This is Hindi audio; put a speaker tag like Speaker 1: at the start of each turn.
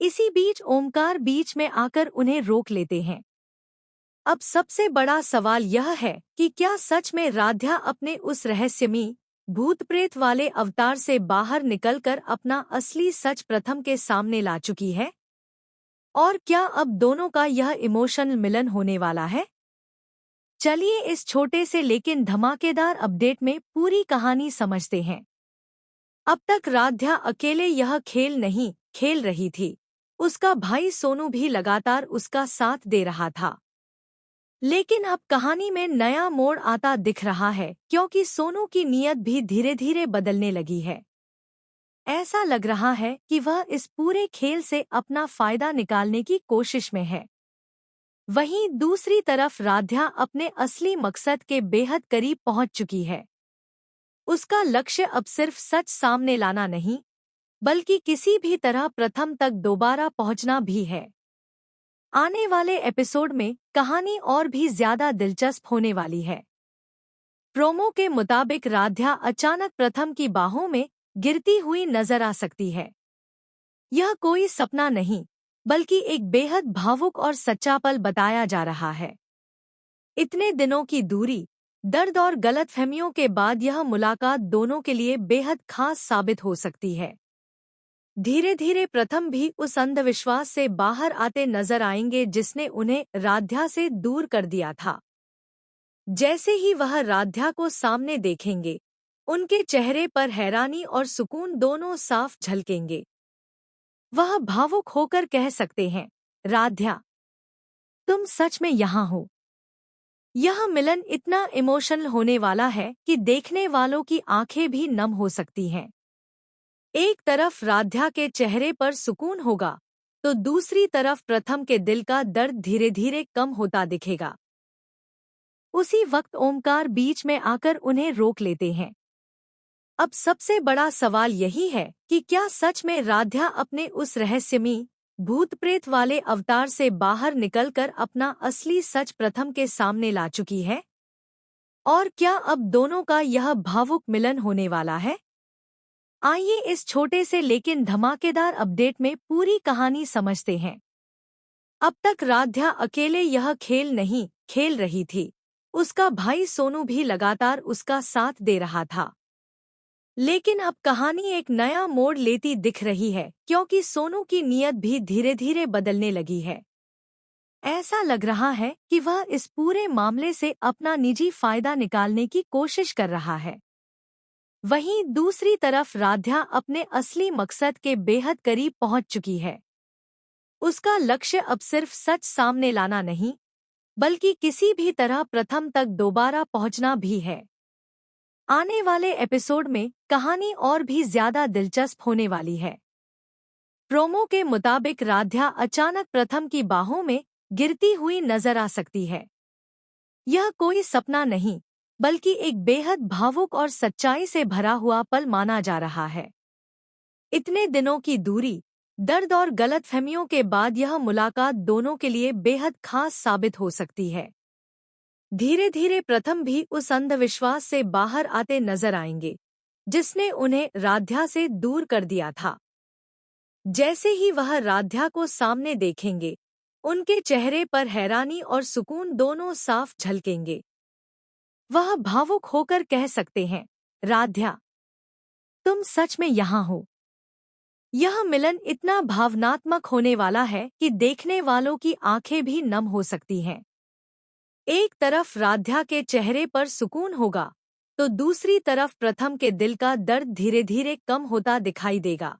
Speaker 1: इसी बीच ओमकार बीच में आकर उन्हें रोक लेते हैं। अब सबसे बड़ा सवाल यह है कि क्या सच में राध्या अपने उस रहस्यमयी भूत प्रेत वाले अवतार से बाहर निकलकर अपना असली सच प्रथम के सामने ला चुकी है? और क्या अब दोनों का यह इमोशनल मिलन होने वाला है? चलिए इस छोटे से लेकिन धमाकेदार अपडेट में पूरी कहानी समझते हैं। अब तक राध्या अकेले यह खेल नहीं खेल रही थी, उसका भाई सोनू भी लगातार उसका साथ दे रहा था। लेकिन अब कहानी में नया मोड़ आता दिख रहा है, क्योंकि सोनू की नीयत भी धीरे धीरे बदलने लगी है। ऐसा लग रहा है कि वह इस पूरे खेल से अपना फायदा निकालने की कोशिश में है। वहीं दूसरी तरफ राध्या अपने असली मकसद के बेहद करीब पहुंच चुकी है। उसका लक्ष्य अब सिर्फ सच सामने लाना नहीं, बल्कि किसी भी तरह प्रथम तक दोबारा पहुंचना भी है। आने वाले एपिसोड में कहानी और भी ज्यादा दिलचस्प होने वाली है। प्रोमो के मुताबिक राध्या अचानक प्रथम की बाहों में गिरती हुई नजर आ सकती है। यह कोई सपना नहीं, बल्कि एक बेहद भावुक और सच्चा पल बताया जा रहा है। इतने दिनों की दूरी, दर्द और गलतफहमियों के बाद यह मुलाकात दोनों के लिए बेहद खास साबित हो सकती है। धीरे धीरे प्रथम भी उस अंधविश्वास से बाहर आते नजर आएंगे जिसने उन्हें राध्या से दूर कर दिया था। जैसे ही वह राध्या को सामने देखेंगे, उनके चेहरे पर हैरानी और सुकून दोनों साफ झलकेंगे। वह भावुक होकर कह सकते हैं, राध्या, तुम सच में यहाँ हो। यह मिलन इतना इमोशनल होने वाला है कि देखने वालों की आंखें भी नम हो सकती हैं। एक तरफ राध्या के चेहरे पर सुकून होगा, तो दूसरी तरफ प्रथम के दिल का दर्द धीरे धीरे कम होता दिखेगा। उसी वक्त ओमकार बीच में आकर उन्हें रोक लेते हैं। अब सबसे बड़ा सवाल यही है कि क्या सच में राध्या अपने उस रहस्यमयी भूत प्रेत वाले अवतार से बाहर निकलकर अपना असली सच प्रथम के सामने ला चुकी है? और क्या अब दोनों का यह भावुक मिलन होने वाला है? आइए इस छोटे से लेकिन धमाकेदार अपडेट में पूरी कहानी समझते हैं। अब तक राध्या अकेले यह खेल नहीं खेल रही थी, उसका भाई सोनू भी लगातार उसका साथ दे रहा था। लेकिन अब कहानी एक नया मोड़ लेती दिख रही है, क्योंकि सोनू की नीयत भी धीरे धीरे बदलने लगी है। ऐसा लग रहा है कि वह इस पूरे मामले से अपना निजी फायदा निकालने की कोशिश कर रहा है। वहीं दूसरी तरफ राध्या अपने असली मकसद के बेहद करीब पहुंच चुकी है। उसका लक्ष्य अब सिर्फ सच सामने लाना नहीं, बल्कि किसी भी तरह प्रथम तक दोबारा पहुंचना भी है। आने वाले एपिसोड में कहानी और भी ज्यादा दिलचस्प होने वाली है। प्रोमो के मुताबिक राध्या अचानक प्रथम की बाहों में गिरती हुई नजर आ सकती है। यह कोई सपना नहीं, बल्कि एक बेहद भावुक और सच्चाई से भरा हुआ पल माना जा रहा है। इतने दिनों की दूरी, दर्द और गलतफहमियों के बाद यह मुलाकात दोनों के लिए बेहद खास साबित हो सकती है। धीरे धीरे प्रथम भी उस अंधविश्वास से बाहर आते नजर आएंगे, जिसने उन्हें राध्या से दूर कर दिया था। जैसे ही वह राध्या को सामने देखेंगे, उनके चेहरे पर हैरानी और सुकून दोनों साफ झलकेंगे। वह भावुक होकर कह सकते हैं, राध्या, तुम सच में यहाँ हो। यह मिलन इतना भावनात्मक होने वाला है कि देखने वालों की आंखें भी नम हो सकती हैं। एक तरफ राध्या के चेहरे पर सुकून होगा, तो दूसरी तरफ प्रथम के दिल का दर्द धीरे धीरे कम होता दिखाई देगा।